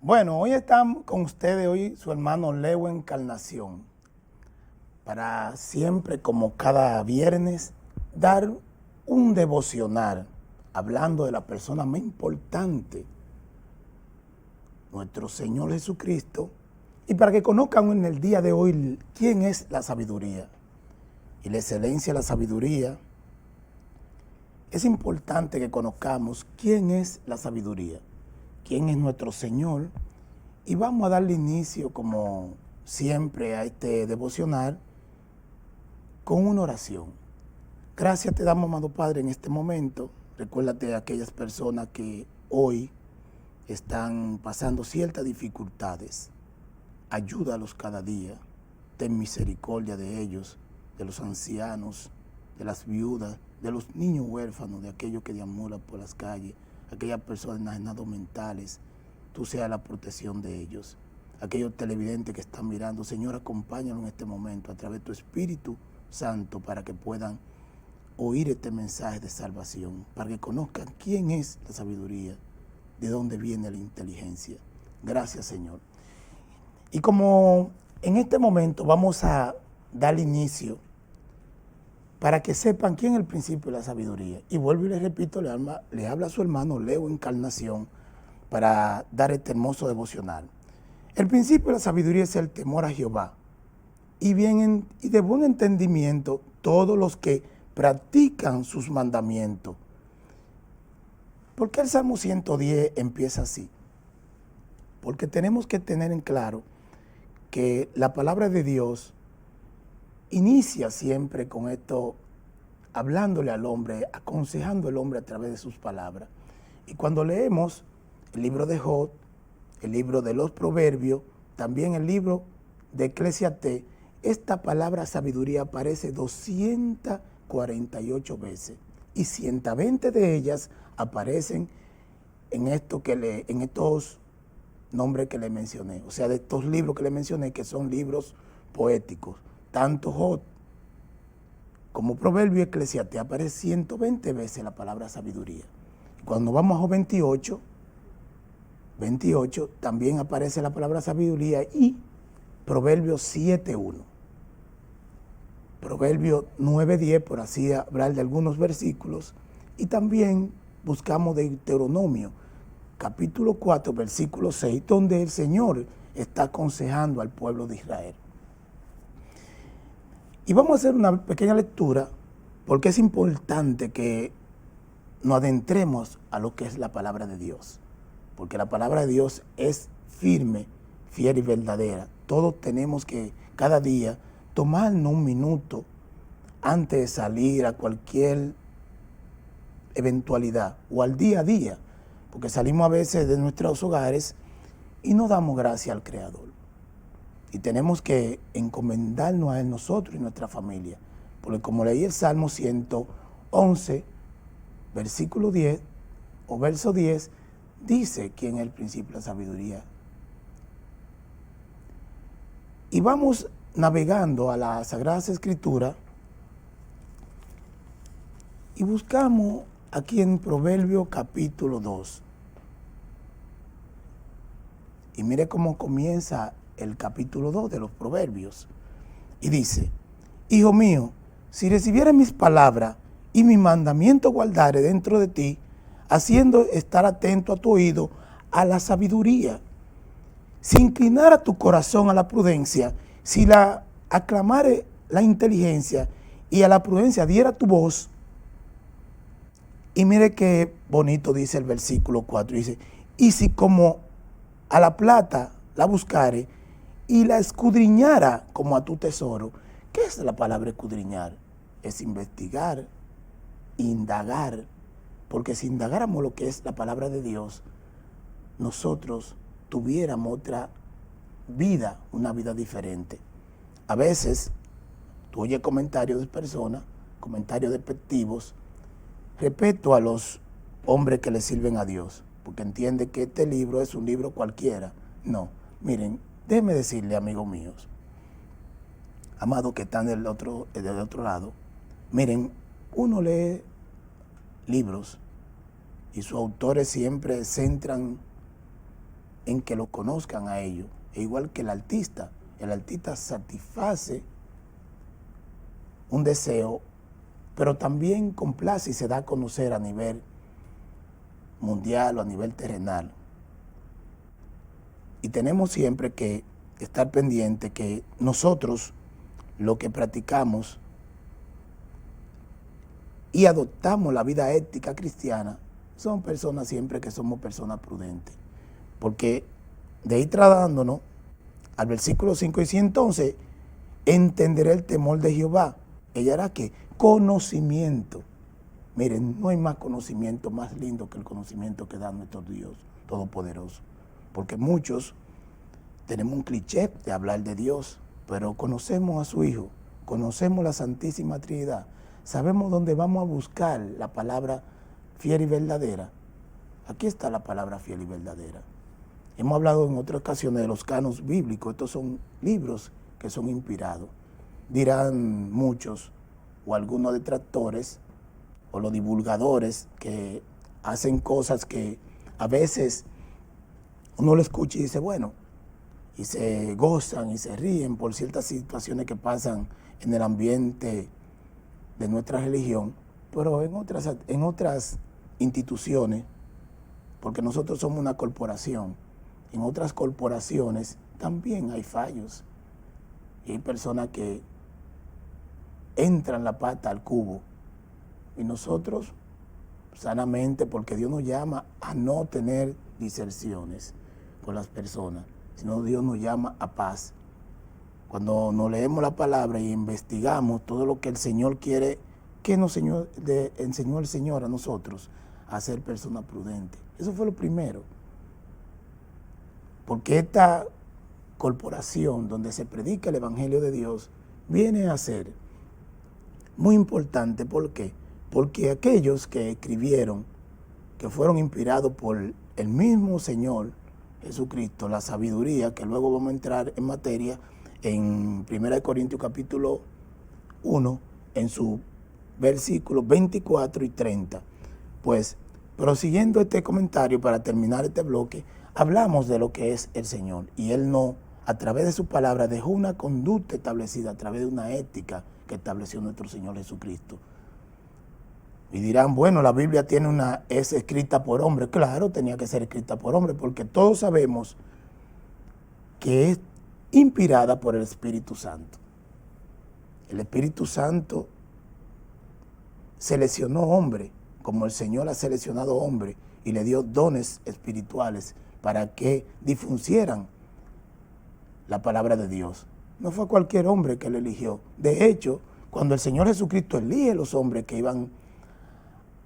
Bueno, hoy estamos con ustedes, hoy su hermano Leo Encarnación, para siempre, como cada viernes, dar un devocional, hablando de la persona más importante, nuestro Señor Jesucristo, y para que conozcan en el día de hoy quién es la sabiduría y la excelencia de la sabiduría. Es importante que conozcamos quién es la sabiduría, quién es nuestro Señor, y vamos a darle inicio, como siempre, a este devocional con una oración. Gracias te damos, amado Padre, en este momento. Recuérdate a aquellas personas que hoy están pasando ciertas dificultades. Ayúdalos cada día. Ten misericordia de ellos, de los ancianos, de las viudas, de los niños huérfanos, de aquellos que deambulan por las calles, aquellas personas enajenadas mentales. Tú seas la protección de ellos. Aquellos televidentes que están mirando, Señor, acompáñalos en este momento a través de tu Espíritu Santo para que puedan oír este mensaje de salvación, para que conozcan quién es la sabiduría, de dónde viene la inteligencia. Gracias, Señor. Y como en este momento vamos a dar inicio para que sepan quién es el principio de la sabiduría. Y vuelvo y les repito, le habla a su hermano Leo Encarnación para dar este hermoso devocional. El principio de la sabiduría es el temor a Jehová y de buen entendimiento todos los que practican sus mandamientos. ¿Por qué el Salmo 110 empieza así? Porque tenemos que tener en claro que la palabra de Dios inicia siempre con esto, hablándole al hombre, aconsejando al hombre a través de sus palabras. Y cuando leemos el libro de Job, el libro de los Proverbios, también el libro de Eclesiastés, esta palabra sabiduría aparece 248 veces y 120 de ellas aparecen en estos nombres que le mencioné, o sea, de estos libros que le mencioné, que son libros poéticos. Tanto Job como Proverbio y Eclesiastés aparece 120 veces la palabra sabiduría. Cuando vamos a Job 28 también aparece la palabra sabiduría y Proverbios 7:1. Proverbios 9:10, por así hablar de algunos versículos, y también buscamos Deuteronomio, capítulo 4, versículo 6, donde el Señor está aconsejando al pueblo de Israel. Y vamos a hacer una pequeña lectura, porque es importante que nos adentremos a lo que es la palabra de Dios, porque la palabra de Dios es firme, fiel y verdadera. Todos tenemos que cada día tomarnos un minuto antes de salir a cualquier eventualidad o al día a día, porque salimos a veces de nuestros hogares y no damos gracias al Creador. Y tenemos que encomendarnos a Él, nosotros y nuestra familia, porque como leí el Salmo 111, versículo 10 o verso 10, dice quién es el principio de la sabiduría. Y vamos navegando a las Sagradas Escrituras y buscamos aquí en Proverbio capítulo 2. Y mire cómo comienza el capítulo 2 de los Proverbios. Y dice: Hijo mío, si recibieres mis palabras y mi mandamiento guardare dentro de ti, haciendo estar atento a tu oído a la sabiduría, si inclinara tu corazón a la prudencia, si la aclamare la inteligencia y a la prudencia diera tu voz. Y mire qué bonito dice el versículo 4, dice: y si como a la plata la buscare y la escudriñara como a tu tesoro. ¿Qué es la palabra escudriñar? Es investigar, indagar, porque si indagáramos lo que es la palabra de Dios, nosotros tuviéramos otra vida, una vida diferente. A veces tú oyes comentarios de personas, comentarios despectivos respecto a los hombres que le sirven a Dios, porque entiende que este libro es un libro cualquiera. No, miren, déjenme decirle, amigos míos, amados que están del otro lado, miren, uno lee libros y sus autores siempre centran en que lo conozcan a ellos. E igual que el artista satisface un deseo, pero también complace y se da a conocer a nivel mundial o a nivel terrenal. Y tenemos siempre que estar pendiente que nosotros lo que practicamos y adoptamos la vida ética cristiana son personas siempre que somos personas prudentes. Porque de ahí trasladándonos al versículo 5 dice, entonces entenderé el temor de Jehová. Ella hará que conocimiento. Miren, no hay más conocimiento más lindo que el conocimiento que da nuestro Dios Todopoderoso. Porque muchos tenemos un cliché de hablar de Dios, pero conocemos a su Hijo, conocemos la Santísima Trinidad, sabemos dónde vamos a buscar la palabra fiel y verdadera. Aquí está la palabra fiel y verdadera. Hemos hablado en otras ocasiones de los canos bíblicos. Estos son libros que son inspirados. Dirán muchos o algunos detractores o los divulgadores que hacen cosas que a veces uno lo escucha y dice, bueno, y se gozan y se ríen por ciertas situaciones que pasan en el ambiente de nuestra religión, pero en otras instituciones, porque nosotros somos una corporación, en otras corporaciones también hay fallos. Y hay personas que entran la pata al cubo. Y nosotros, sanamente, porque Dios nos llama a no tener diserciones con las personas, sino Dios nos llama a paz. Cuando nos leemos la palabra y investigamos todo lo que el Señor quiere, que nos enseñó el Señor a nosotros, a ser personas prudentes. Eso fue lo primero. Porque esta corporación donde se predica el Evangelio de Dios viene a ser muy importante. ¿Por qué? Porque aquellos que escribieron, que fueron inspirados por el mismo Señor Jesucristo, la sabiduría, que luego vamos a entrar en materia en 1 Corintios capítulo 1, en su versículos 24 y 30. Pues, prosiguiendo este comentario para terminar este bloque, hablamos de lo que es el Señor. Y Él no, a través de su palabra, dejó una conducta establecida, a través de una ética que estableció nuestro Señor Jesucristo. Y dirán, bueno, la Biblia es escrita por hombre. Claro, tenía que ser escrita por hombre, porque todos sabemos que es inspirada por el Espíritu Santo. El Espíritu Santo seleccionó hombre, como el Señor ha seleccionado hombre, y le dio dones espirituales para que difundieran la palabra de Dios. No fue cualquier hombre que él eligió. De hecho, cuando el Señor Jesucristo elige a los hombres que iban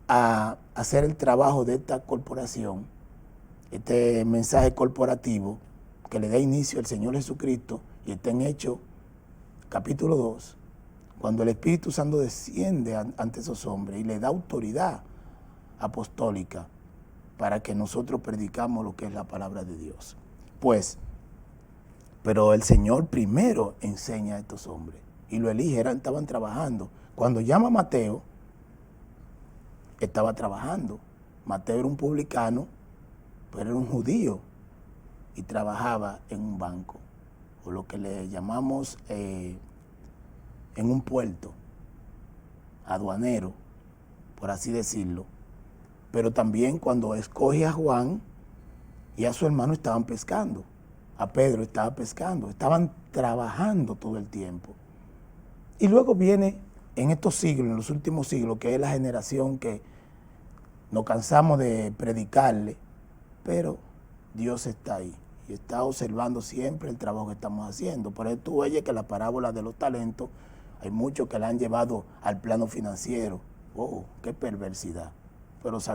a hacer el trabajo de esta corporación, este mensaje corporativo que le da inicio al Señor Jesucristo, y está en Hechos capítulo 2, cuando el Espíritu Santo desciende ante esos hombres y le da autoridad apostólica para que nosotros predicamos lo que es la palabra de Dios. Pues, pero el Señor primero enseña a estos hombres y lo elige, estaban trabajando. Cuando llama a Mateo, estaba trabajando. Mateo era un publicano, pero era un judío y trabajaba en un banco, o lo que le llamamos en un puerto, aduanero, por así decirlo. Pero también cuando escoge a Juan y a su hermano estaban pescando, a Pedro estaba pescando, estaban trabajando todo el tiempo. Y luego viene en estos siglos, en los últimos siglos, que es la generación que nos cansamos de predicarle, pero Dios está ahí y está observando siempre el trabajo que estamos haciendo. Por eso tú oyes que la parábola de los talentos, hay muchos que la han llevado al plano financiero. ¡Oh, qué perversidad! Pero tú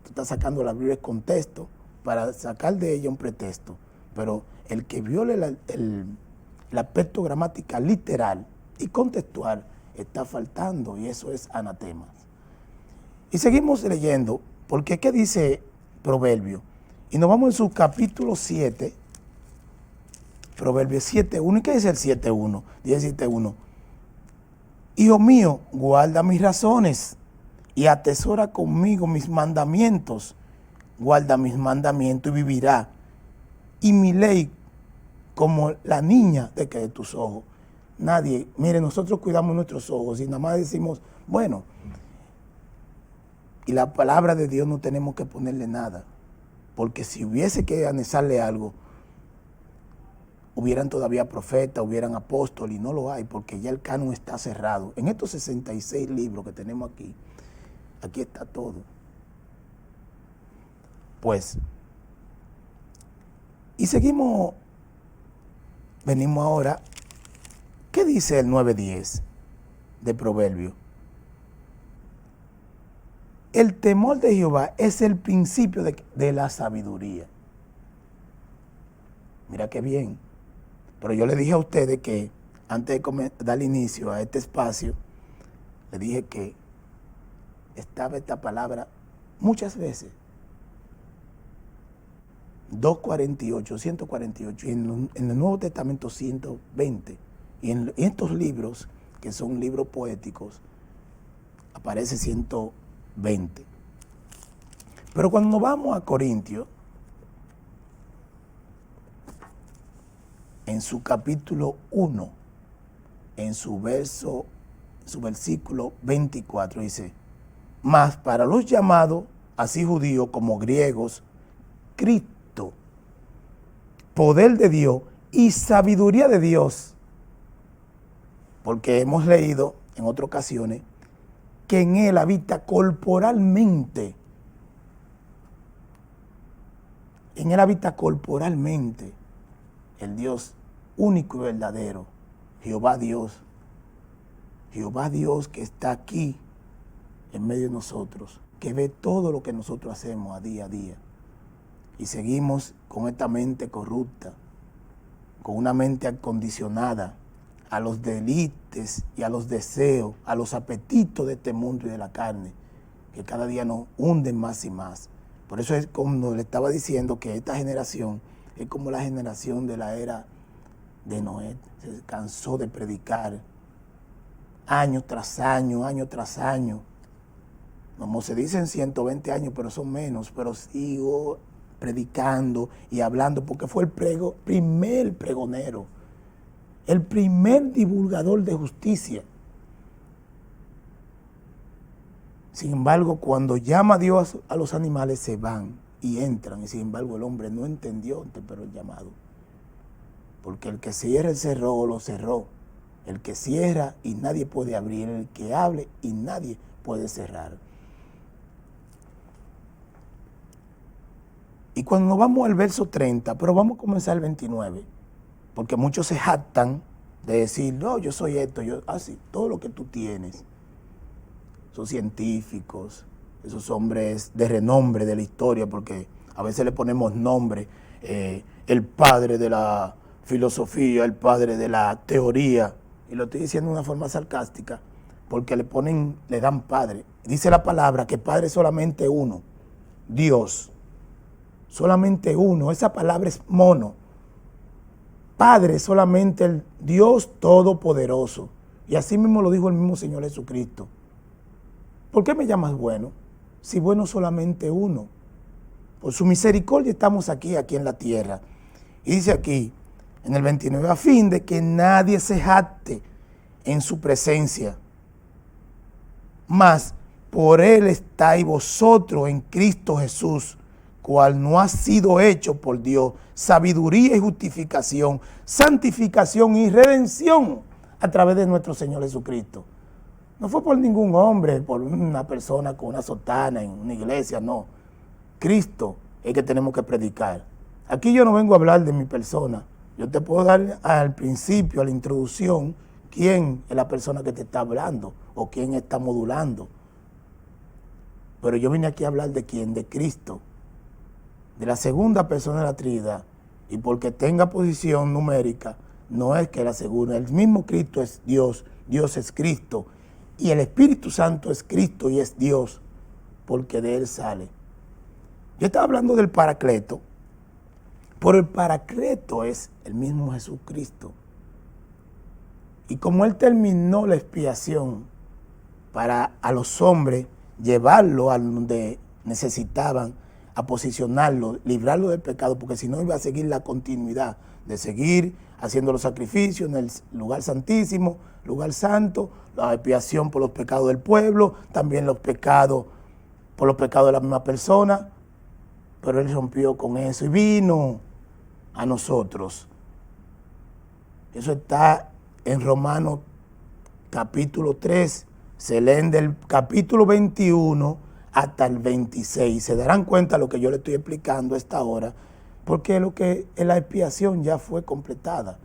estás sacando la Biblia en contexto para sacar de ella un pretexto. Pero el que viole el aspecto gramatical literal y contextual está faltando, y eso es anatema. Y seguimos leyendo, porque ¿qué dice Proverbio? Y nos vamos en su capítulo 7, Proverbios 7.1. ¿Y qué dice el 7.1? Dice 7.1. Hijo mío, guarda mis razones y atesora conmigo mis mandamientos. Guarda mis mandamientos y vivirá, y mi ley como la niña de que de tus ojos. Nadie, mire, nosotros cuidamos nuestros ojos y nada más decimos, bueno, y la palabra de Dios no tenemos que ponerle nada, porque si hubiese que anexarle algo, hubieran todavía profetas, hubieran apóstoles, y no lo hay, porque ya el canon está cerrado. En estos 66 libros que tenemos aquí, aquí está todo. Pues, y seguimos, venimos ahora, ¿qué dice el 9:10 de Proverbio? El temor de Jehová es el principio de la sabiduría. Mira qué bien. Pero yo le dije a ustedes que antes de dar inicio a este espacio, le dije que estaba esta palabra muchas veces. 248, 148, y en el Nuevo Testamento 120. Y en estos libros, que son libros poéticos, aparece 120. Pero cuando vamos a Corintios, en su capítulo 1, en su versículo 24, dice, mas para los llamados, así judíos como griegos, Cristo, poder de Dios y sabiduría de Dios, porque hemos leído en otras ocasiones que en Él habita corporalmente, el Dios único y verdadero, Jehová Dios que está aquí en medio de nosotros, que ve todo lo que nosotros hacemos a día. Y seguimos con esta mente corrupta, con una mente acondicionada a los deleites y a los deseos, a los apetitos de este mundo y de la carne, que cada día nos hunden más y más. Por eso es como le estaba diciendo que esta generación es como la generación de la era de Noé. Se cansó de predicar año tras año. Como se dicen 120 años, pero son menos, pero sigo predicando y hablando, porque fue el primer pregonero, el primer divulgador de justicia. Sin embargo, cuando llama a Dios a los animales, se van y entran, y sin embargo el hombre no entendió, pero el llamado. Porque el que cierra el cerrojo, lo cerró. El que cierra y nadie puede abrir, el que hable y nadie puede cerrar. Y cuando nos vamos al verso 30, pero vamos a comenzar el 29, porque muchos se jactan de decir, no, yo soy esto, así, todo lo que tú tienes. Esos científicos, esos hombres de renombre de la historia, porque a veces le ponemos nombre, el padre de la filosofía, el padre de la teoría, y lo estoy diciendo de una forma sarcástica, porque le dan padre. Dice la palabra que padre es solamente uno, Dios. Solamente uno, esa palabra es mono. Padre es solamente el Dios Todopoderoso. Y así mismo lo dijo el mismo Señor Jesucristo. ¿Por qué me llamas bueno? Si bueno solamente uno. Por su misericordia estamos aquí en la tierra. Y dice aquí, en el 29, a fin de que nadie se jacte en su presencia. Mas por Él estáis vosotros en Cristo Jesús, cual no ha sido hecho por Dios, sabiduría y justificación, santificación y redención a través de nuestro Señor Jesucristo. No fue por ningún hombre, por una persona con una sotana en una iglesia, no. Cristo es que tenemos que predicar. Aquí yo no vengo a hablar de mi persona. Yo te puedo dar al principio, a la introducción, quién es la persona que te está hablando o quién está modulando. Pero yo vine aquí a hablar de quién, de Cristo, de la segunda persona de la Trinidad. Y porque tenga posición numérica, no es que la segunda, el mismo Cristo es Dios, Dios es Cristo, y el Espíritu Santo es Cristo y es Dios, porque de Él sale. Yo estaba hablando del Paracleto, pero el Paracleto es el mismo Jesucristo. Y como Él terminó la expiación para a los hombres llevarlo a donde necesitaban, a posicionarlo, librarlo del pecado, porque si no iba a seguir la continuidad de seguir haciendo los sacrificios en el lugar santísimo, lugar santo, la expiación por los pecados del pueblo, también los pecados por los pecados de la misma persona, pero él rompió con eso y vino a nosotros. Eso está en Romanos capítulo 3, se leen del capítulo 21 hasta el 26. Se darán cuenta de lo que yo le estoy explicando a esta hora, porque la expiación ya fue completada.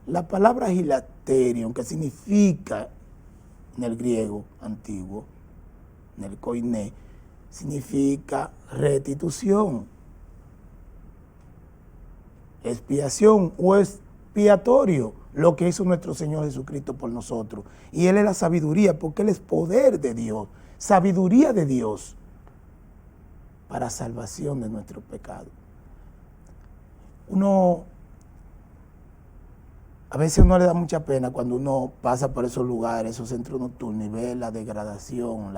La palabra hilaterion, que significa en el griego antiguo, en el koiné, significa restitución, expiación o expiatorio, lo que hizo nuestro Señor Jesucristo por nosotros. Y Él es la sabiduría, porque Él es poder de Dios, sabiduría de Dios para salvación de nuestros pecados. A veces uno le da mucha pena cuando uno pasa por esos lugares, esos centros nocturnos, y ve la degradación,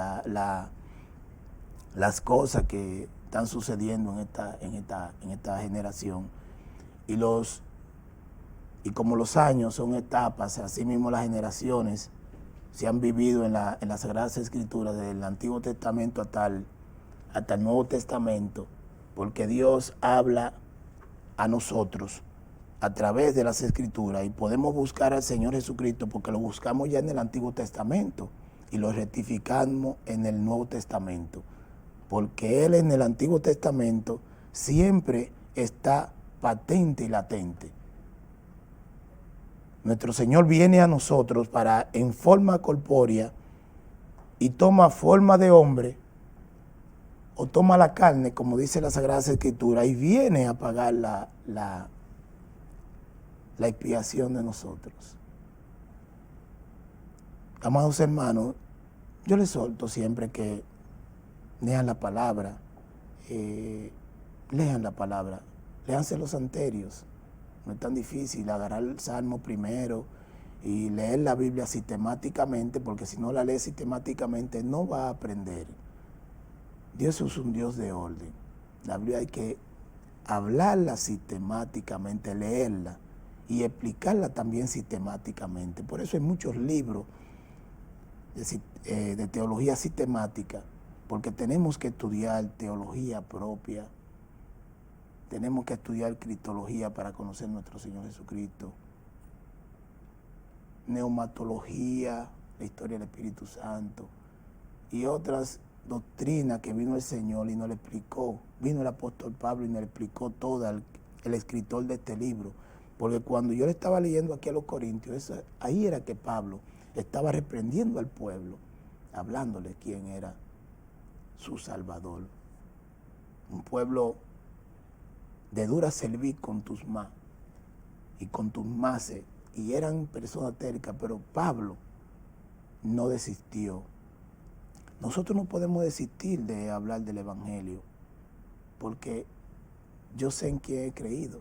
las cosas que están sucediendo en esta generación. Y como los años son etapas, así mismo las generaciones se han vivido en las Sagradas Escrituras, desde el Antiguo Testamento hasta el Nuevo Testamento, porque Dios habla a nosotros a través de las Escrituras, y podemos buscar al Señor Jesucristo porque lo buscamos ya en el Antiguo Testamento y lo rectificamos en el Nuevo Testamento, porque Él en el Antiguo Testamento siempre está patente y latente. Nuestro Señor viene a nosotros en forma corpórea y toma forma de hombre, o toma la carne, como dice la Sagrada Escritura, y viene a pagar la expiación de nosotros. Amados hermanos, yo les exhorto siempre que lean la palabra, léanse los salterios. No es tan difícil agarrar el Salmo primero y leer la Biblia sistemáticamente, porque si no la lees sistemáticamente no va a aprender. Dios es un Dios de orden. La Biblia hay que hablarla sistemáticamente, leerla y explicarla también sistemáticamente. Por eso hay muchos libros de teología sistemática, porque tenemos que estudiar teología propia, tenemos que estudiar cristología para conocer a nuestro Señor Jesucristo, neumatología, la historia del Espíritu Santo y otras doctrinas que vino el Señor y nos le explicó. Vino el apóstol Pablo y nos le explicó toda, el escritor de este libro. Porque cuando yo le estaba leyendo aquí a los Corintios, ahí era que Pablo estaba reprendiendo al pueblo, hablándole quién era su Salvador. Un pueblo de dura cerviz con tus más y con tus mases, y eran personas tercas, pero Pablo no desistió. Nosotros no podemos desistir de hablar del Evangelio, porque yo sé en quién he creído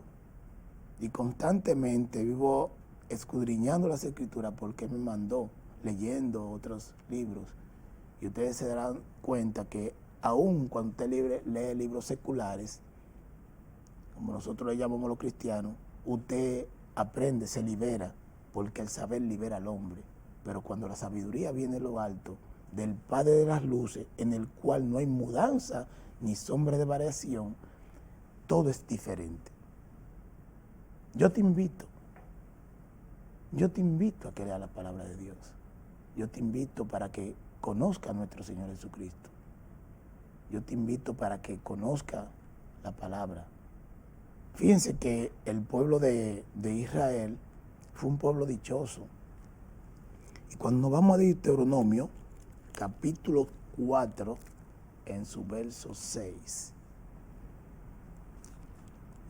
y constantemente vivo escudriñando las Escrituras, porque me mandó, leyendo otros libros, y ustedes se darán cuenta que aun cuando usted lee libros seculares, como nosotros le llamamos los cristianos, usted aprende, se libera, porque el saber libera al hombre. Pero cuando la sabiduría viene de lo alto, del Padre de las luces, en el cual no hay mudanza ni sombra de variación, todo es diferente. Yo te invito a que leas la palabra de Dios. Yo te invito para que conozca a nuestro Señor Jesucristo. Yo te invito para que conozca la palabra. Fíjense que el pueblo de Israel fue un pueblo dichoso. Y cuando nos vamos a Deuteronomio, capítulo 4, en su verso 6.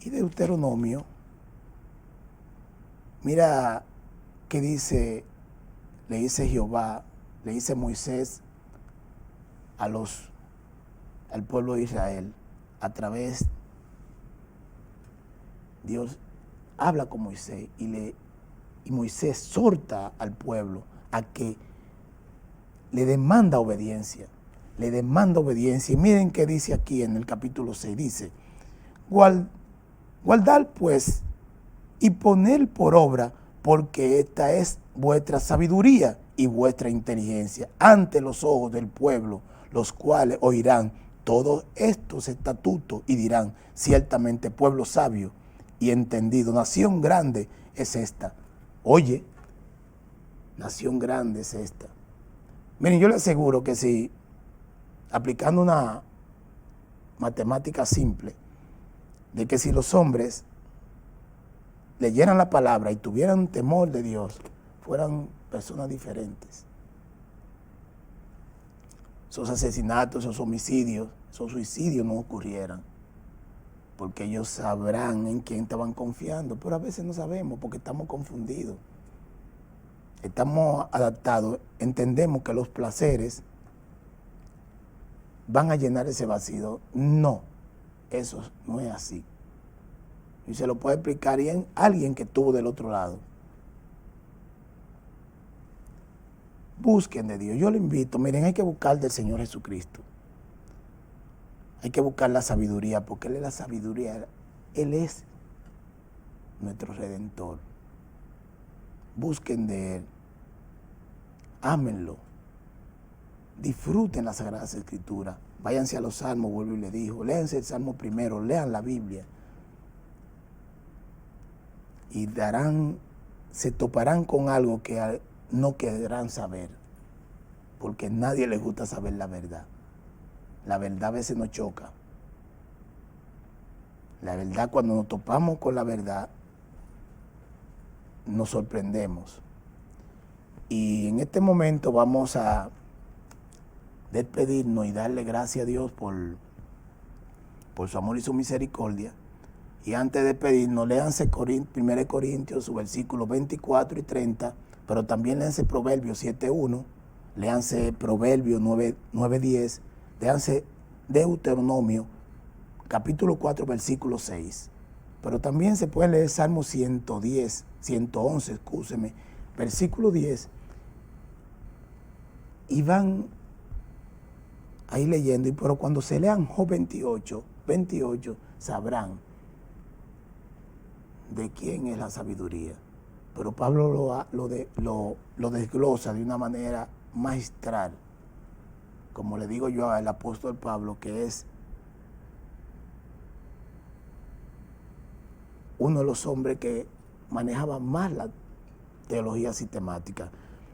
Y Deuteronomio, mira qué dice, le dice Jehová, le dice Moisés al pueblo de Israel, a través, Dios habla con Moisés y Moisés exhorta al pueblo a que le demanda obediencia. le demanda obediencia. Y miren qué dice aquí en el capítulo 6, dice, guardad pues y poned por obra, porque esta es vuestra sabiduría y vuestra inteligencia ante los ojos del pueblo, los cuales oirán todos estos estatutos y dirán, ciertamente pueblo sabio y entendido, nación grande es esta. Oye, nación grande es esta. Miren, yo les aseguro que si, aplicando una matemática simple, de que si los hombres leyeran la palabra y tuvieran temor de Dios, fueran personas diferentes. Esos asesinatos, esos homicidios, esos suicidios no ocurrieran, porque ellos sabrán en quién estaban confiando, pero a veces no sabemos porque estamos confundidos. Estamos adaptados, entendemos que los placeres van a llenar ese vacío. No, eso no es así. Y se lo puede explicar a alguien que estuvo del otro lado. Busquen de Dios. Yo lo invito. Miren, hay que buscar del Señor Jesucristo. Hay que buscar la sabiduría, porque Él es la sabiduría. Él es nuestro Redentor. Busquen de Él. Ámenlo. Disfruten las Sagradas Escrituras. Váyanse a los Salmos, vuelvo y le digo. Léanse el Salmo primero, lean la Biblia. Y se toparán con algo que no querrán saber, porque a nadie le gusta saber la verdad. La verdad a veces nos choca. La verdad, cuando nos topamos con la verdad, nos sorprendemos. Y en este momento vamos a despedirnos y darle gracias a Dios por su amor y su misericordia. Y antes de despedirnos, léanse 1 Corintios, su versículos 24 y 30, pero también léanse Proverbios 7.1, léanse Proverbios 9.10, léanse Deuteronomio, capítulo 4, versículo 6. Pero también se puede leer Salmo 111, versículo 10, y van ahí leyendo, pero cuando se lean Job 28, sabrán de quién es la sabiduría. Pero Pablo lo desglosa de una manera magistral, como le digo yo al apóstol Pablo, que es uno de los hombres que manejaba más la teología sistemática.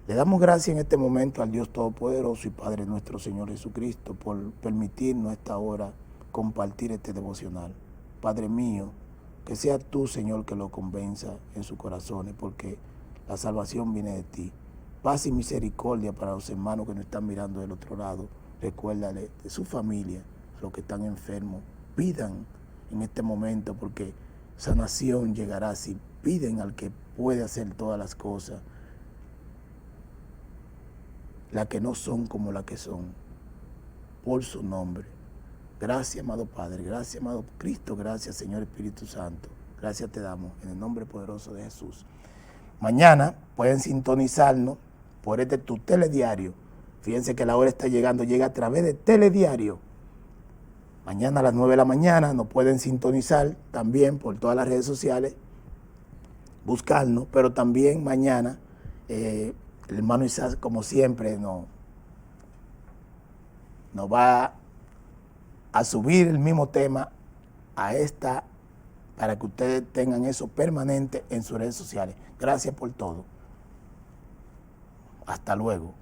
Le damos gracias en este momento al Dios Todopoderoso y Padre nuestro Señor Jesucristo por permitirnos a esta hora compartir este devocional. Padre mío, que sea tú, Señor, que lo convenza en sus corazones, porque la salvación viene de ti. Paz y misericordia para los hermanos que nos están mirando del otro lado. Recuérdale de su familia, los que están enfermos. Pidan en este momento, porque sanación llegará si piden al que puede hacer todas las cosas, las que no son como las que son, por su nombre. Gracias, amado Padre, gracias, amado Cristo, gracias, Señor Espíritu Santo. Gracias te damos en el nombre poderoso de Jesús. Mañana pueden sintonizarnos por tu telediario. Fíjense que la hora está llegando, llega a través de telediario. Mañana a las 9 de la mañana nos pueden sintonizar también por todas las redes sociales, buscarnos, pero también mañana el hermano Isaac, como siempre, nos va a subir el mismo tema a esta, para que ustedes tengan eso permanente en sus redes sociales. Gracias por todo. Hasta luego.